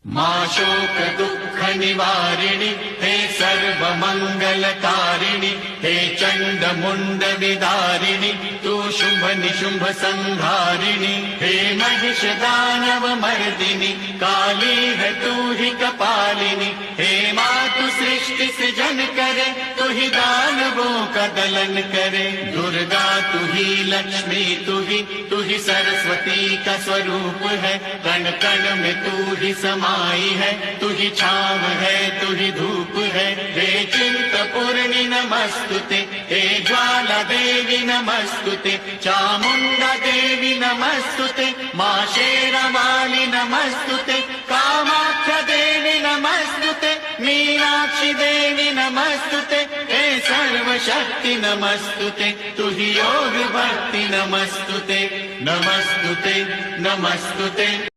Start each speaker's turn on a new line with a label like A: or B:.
A: मां शोक दुःख निवारिणि हे सर्व मंगलकारिणि हे चंड मुंड विदारिणि तू शुंभ निशुंभ संहारिणि हे महिष दानव मर्दिनि काली है तू ही कपालिनी हे मातु सृष्टि सृजन करे तू ही दानवों का दलन करे दुर्गा तू ही लक्ष्मी तू ही सरस्वती का स्वरूप है कण कण में तू ही समाई है तू ही छाव है तू ही धूप है हे चिंतपूर्णि नमस्तुते हे ज्वाला देवी नमस्तुते चामुंडा देवी नमस्तुते मां शेरावाली नमस्तुते कामाख्या देवी नमस्तुते मीनाक्षी देवी नमस्तुते हे सर्वशक्ति नमस्तुते तू ही योग भक्ति नमस्तुते नमस्तुते नमस्तुते।